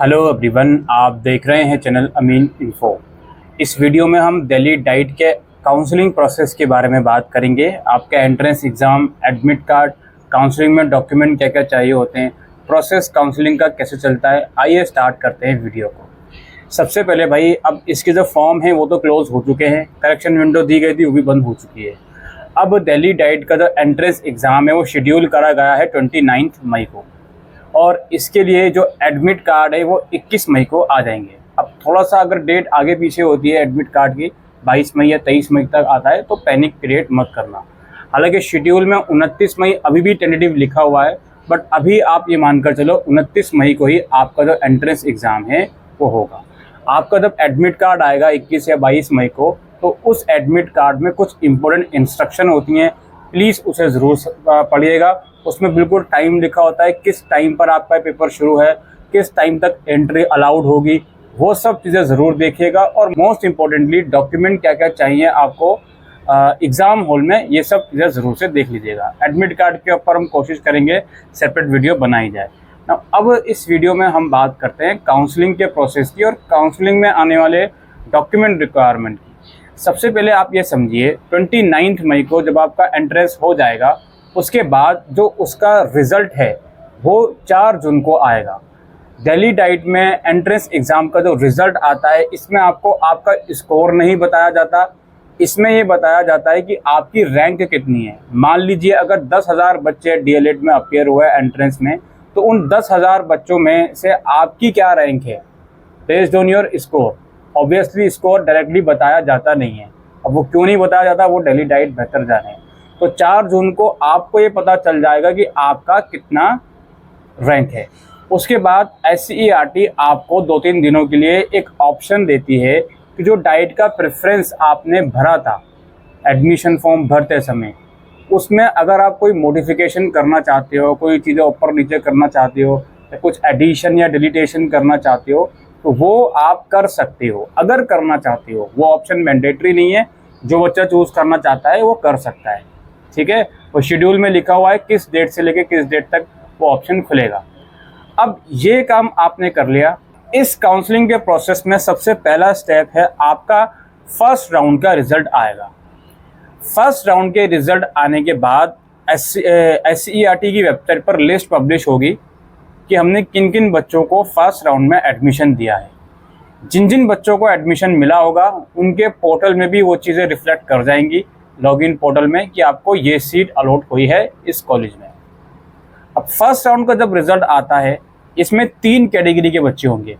Hello everyone, आप देख रहे हैं चैनल अमीन इन्फो। इस वीडियो में हम दिल्ली डाइट के काउंसलिंग प्रोसेस के बारे में बात करेंगे। आपका entrance exam, admit card, counselling में डॉक्यूमेंट क्या क्या चाहिए होते हैं, प्रोसेस काउंसलिंग का कैसे चलता है। आइए स्टार्ट करते हैं वीडियो को। सबसे पहले भाई, अब इसके जो फॉर्म हैं वो तो क्लोज हो चुके हैं, करेक्शन विंडो दी गई थी वो भी बंद हो चुकी है। अब दिल्ली डाइट का जो एंट्रेंस एग्ज़ाम है वो शेड्यूल करा गया है 29 मई को, और इसके लिए जो एडमिट कार्ड है वो 21 मई को आ जाएंगे। अब थोड़ा सा अगर डेट आगे पीछे होती है एडमिट कार्ड की, 22 मई या 23 मई तक आता है, तो पैनिक क्रिएट मत करना। हालांकि शेड्यूल में 29 मई अभी भी टेंटेटिव लिखा हुआ है, बट अभी आप ये मानकर चलो 29 मई को ही आपका जो एंट्रेंस एग्ज़ाम है वो होगा। आपका जब एडमिट कार्ड आएगा 21 या 22 मई को, तो उस एडमिट कार्ड में कुछ इंपॉर्टेंट इंस्ट्रक्शन होती हैं, प्लीज़ उसे ज़रूर पढ़िएगा। उसमें बिल्कुल टाइम लिखा होता है, किस टाइम पर आपका पेपर शुरू है, किस टाइम तक एंट्री अलाउड होगी, वो सब चीज़ें ज़रूर देखिएगा। और मोस्ट इम्पॉर्टेंटली डॉक्यूमेंट क्या क्या चाहिए आपको एग्ज़ाम हॉल में, ये सब चीज़ें ज़रूर से देख लीजिएगा। एडमिट कार्ड के ऊपर हम कोशिश करेंगे सेपरेट वीडियो बनाई जाए। अब इस वीडियो में हम बात करते हैं काउंसलिंग के प्रोसेस की और काउंसलिंग में आने वाले डॉक्यूमेंट रिक्वायरमेंट की। सबसे पहले आप ये समझिए, 29 मई को जब आपका एंट्रेंस हो जाएगा, उसके बाद जो उसका रिज़ल्ट है वो 4 जून को आएगा। दिल्ली डाइट में एंट्रेंस एग्ज़ाम का जो रिज़ल्ट आता है, इसमें आपको आपका स्कोर नहीं बताया जाता, इसमें ये बताया जाता है कि आपकी रैंक कितनी है। मान लीजिए अगर 10,000 बच्चे डीएलएड में अपीयर हुए एंट्रेंस में, तो उन 10,000 बच्चों में से आपकी क्या रैंक है based on your score. Obviously score directly बताया जाता नहीं है। अब वो क्यों नहीं बताया जाता, वो दिल्ली डाइट बेहतर जाने। तो 4 जून को आपको ये पता चल जाएगा कि आपका कितना रैंक है। उसके बाद SCERT आपको 2-3 दिनों के लिए एक ऑप्शन देती है कि जो डाइट का प्रेफरेंस आपने भरा था एडमिशन फॉर्म भरते समय, उसमें अगर आप कोई मॉडिफिकेशन करना चाहते हो, कोई चीज़ें ऊपर नीचे करना चाहते हो, या कुछ एडिशन या डिलीटेशन करना चाहते हो, तो वो आप कर सकते हो अगर करना चाहते हो। वो ऑप्शन मैंडेटरी नहीं है, जो बच्चा चूज़ करना चाहता है वो कर सकता है। ठीक है, वो शेड्यूल में लिखा हुआ है किस डेट से लेकर किस डेट तक वो ऑप्शन खुलेगा। अब ये काम आपने कर लिया। इस काउंसलिंग के प्रोसेस में सबसे पहला स्टेप है आपका फर्स्ट राउंड का रिज़ल्ट आएगा। फर्स्ट राउंड के रिज़ल्ट आने के बाद SCERT की वेबसाइट पर लिस्ट पब्लिश होगी कि हमने किन किन बच्चों को फर्स्ट राउंड में एडमिशन दिया है। जिन जिन बच्चों को एडमिशन मिला होगा उनके पोर्टल में भी वो चीज़ें रिफ्लेक्ट कर जाएंगी, लॉगिन पोर्टल में, कि आपको ये सीट अलॉट हुई है इस कॉलेज में। अब फर्स्ट राउंड का जब रिज़ल्ट आता है, इसमें 3 कैटेगरी के बच्चे होंगे।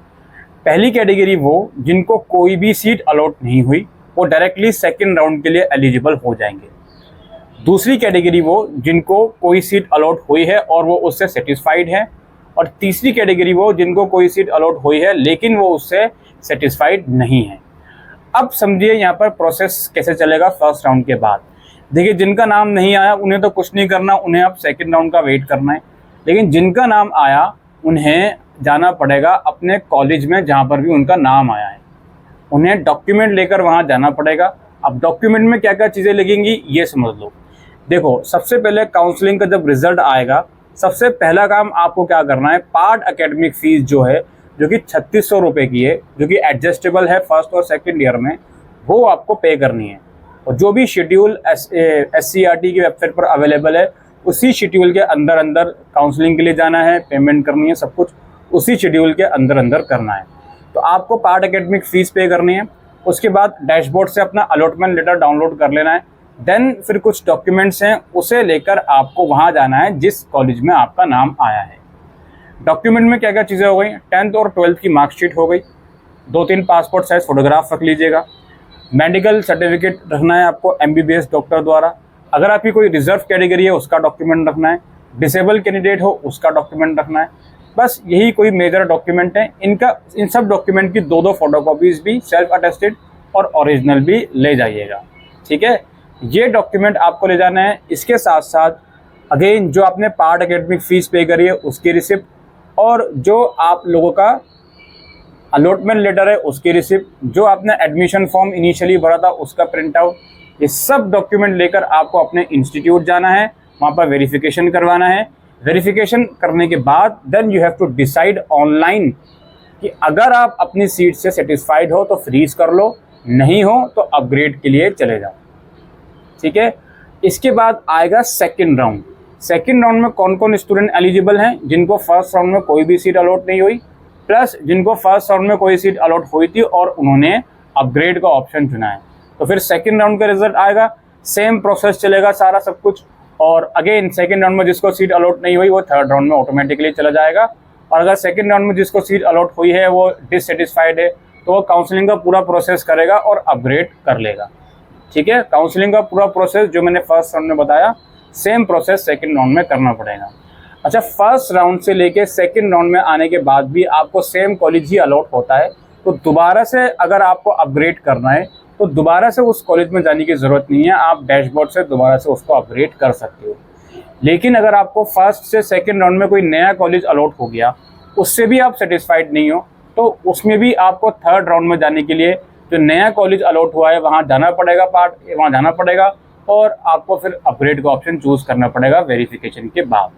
पहली कैटेगरी वो जिनको कोई भी सीट अलॉट नहीं हुई, वो डायरेक्टली सेकेंड राउंड के लिए एलिजिबल हो जाएंगे। दूसरी कैटेगरी वो जिनको कोई सीट अलॉट हुई है और वो उससे सेटिस्फाइड है। और तीसरी कैटेगरी वो जिनको कोई सीट अलॉट हुई है लेकिन वो उससे सेटिस्फाइड नहीं है। अब समझिए यहाँ पर प्रोसेस कैसे चलेगा फर्स्ट राउंड के बाद। देखिए, जिनका नाम नहीं आया उन्हें तो कुछ नहीं करना, उन्हें अब सेकंड राउंड का वेट करना है। लेकिन जिनका नाम आया उन्हें जाना पड़ेगा अपने कॉलेज में जहाँ पर भी उनका नाम आया है, उन्हें डॉक्यूमेंट लेकर वहाँ जाना पड़ेगा। अब डॉक्यूमेंट में क्या क्या चीज़ें लगेंगी ये समझ लो। देखो, सबसे पहले काउंसलिंग का जब रिज़ल्ट आएगा, सबसे पहला काम आपको क्या करना है, पार्ट एकेडमिक फ़ीस जो है, जो कि 3600 रुपये की है, जो कि एडजस्टेबल है फर्स्ट और सेकंड ईयर में, वो आपको पे करनी है। और जो भी शेड्यूल SCERT की वेबसाइट पर अवेलेबल है, उसी शेड्यूल के अंदर अंदर काउंसलिंग के लिए जाना है, पेमेंट करनी है, सब कुछ उसी शेड्यूल के अंदर अंदर करना है। तो आपको पार्ट एकेडमिक फ़ीस पे करनी है। उसके बाद डैशबोर्ड से अपना अलॉटमेंट लेटर डाउनलोड कर लेना है। देन फिर कुछ डॉक्यूमेंट्स हैं, उसे लेकर आपको वहाँ जाना है जिस कॉलेज में आपका नाम आया है। डॉक्यूमेंट में क्या क्या चीज़ें हो गई, 10th और 12th की मार्कशीट हो गई, 2-3 पासपोर्ट साइज फ़ोटोग्राफ रख लीजिएगा। मेडिकल सर्टिफिकेट रखना है आपको MBBS डॉक्टर द्वारा। अगर आपकी कोई रिजर्व कैटेगरी है उसका डॉक्यूमेंट रखना है, डिसेबल कैंडिडेट हो उसका डॉक्यूमेंट रखना है। बस यही कोई मेजर डॉक्यूमेंट है। इन सब डॉक्यूमेंट की 2-2 फोटोकॉपीज़ भी सेल्फ अटेस्टेड और ओरिजिनल भी ले जाइएगा। ठीक है, ये डॉक्यूमेंट आपको ले जाना है। इसके साथ साथ अगेन जो आपने पार्ट एकेडमिक फ़ीस पे करी है उसकी रिसिप्ट, और जो आप लोगों का अलॉटमेंट लेटर है उसकी रिसिप्ट, जो आपने एडमिशन फॉर्म इनिशियली भरा था उसका प्रिंट आउट, ये सब डॉक्यूमेंट लेकर आपको अपने इंस्टीट्यूट जाना है, वहाँ पर वेरिफिकेशन करवाना है। वेरिफिकेशन करने के बाद then you have to decide online कि अगर आप अपनी सीट से सेटिस्फाइड हो तो फ्रीज कर लो, नहीं हो तो अपग्रेड के लिए चले जाओ। ठीक है, इसके बाद आएगा सेकंड राउंड। सेकंड राउंड में कौन कौन स्टूडेंट एलिजिबल हैं? जिनको फर्स्ट राउंड में कोई भी सीट अलॉट नहीं हुई, प्लस जिनको फर्स्ट राउंड में कोई सीट अलॉट हुई थी और उन्होंने अपग्रेड का ऑप्शन चुना है। तो फिर सेकंड राउंड का रिजल्ट आएगा, सेम प्रोसेस चलेगा सारा सब कुछ, और अगेन सेकंड राउंड में जिसको सीट अलॉट नहीं हुई वो थर्ड राउंड में ऑटोमेटिकली चला जाएगा। और अगर सेकंड राउंड में जिसको सीट अलॉट हुई है वो डिससेटिस्फाइड है तो वो काउंसलिंग का पूरा प्रोसेस करेगा और अपग्रेड कर लेगा। ठीक है, काउंसलिंग का पूरा प्रोसेस जो मैंने फर्स्ट राउंड में बताया, सेम प्रोसेस सेकंड राउंड में करना पड़ेगा। अच्छा, फर्स्ट राउंड से लेके सेकंड राउंड में आने के बाद भी आपको सेम कॉलेज ही अलॉट होता है, तो दोबारा से अगर आपको अपग्रेड करना है तो दोबारा से उस कॉलेज में जाने की ज़रूरत नहीं है, आप डैशबोर्ड से दोबारा से उसको अपग्रेड कर सकते हो। लेकिन अगर आपको फर्स्ट से सेकंड राउंड में कोई नया कॉलेज अलॉट हो गया, उससे भी आप सेटिस्फाइड नहीं हो, तो उसमें भी आपको थर्ड राउंड में जाने के लिए जो नया कॉलेज अलॉट हुआ है वहाँ जाना पड़ेगा और आपको फिर अपग्रेड का ऑप्शन चूज़ करना पड़ेगा वेरिफिकेशन के बाद।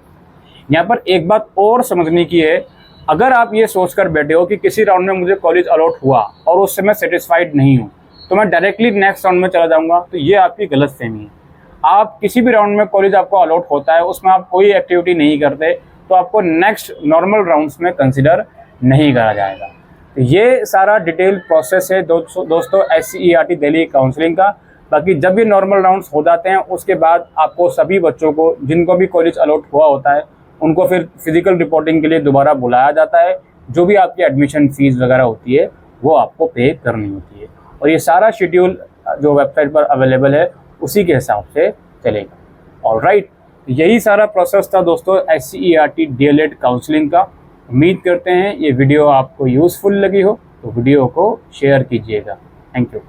यहाँ पर एक बात और समझने की है, अगर आप ये सोचकर बैठे हो कि किसी राउंड में मुझे कॉलेज अलॉट हुआ और उससे मैं सेटिस्फाइड नहीं हूँ तो मैं डायरेक्टली नेक्स्ट राउंड में चला जाऊँगा, तो ये आपकी गलतफहमी है। आप किसी भी राउंड में कॉलेज आपको अलॉट होता है, उसमें आप कोई एक्टिविटी नहीं करते तो आपको नेक्स्ट नॉर्मल राउंड्स में कंसिडर नहीं करा जाएगा। तो ये सारा डिटेल प्रोसेस है दोस्तों SCERT दिल्ली काउंसलिंग का। बाकी जब ये नॉर्मल राउंड्स हो जाते हैं उसके बाद आपको सभी बच्चों को जिनको भी कॉलेज अलॉट हुआ होता है उनको फिर फिजिकल रिपोर्टिंग के लिए दोबारा बुलाया जाता है। जो भी आपकी एडमिशन फीस वगैरह होती है वो आपको पे करनी होती है, और ये सारा शेड्यूल जो वेबसाइट पर अवेलेबल है उसी के हिसाब से चलेगा। ऑलराइट, यही सारा प्रोसेस था दोस्तों SCERT DLED काउंसलिंग का। उम्मीद करते हैं ये वीडियो आपको यूज़फुल लगी हो, तो वीडियो को शेयर कीजिएगा। Thank you.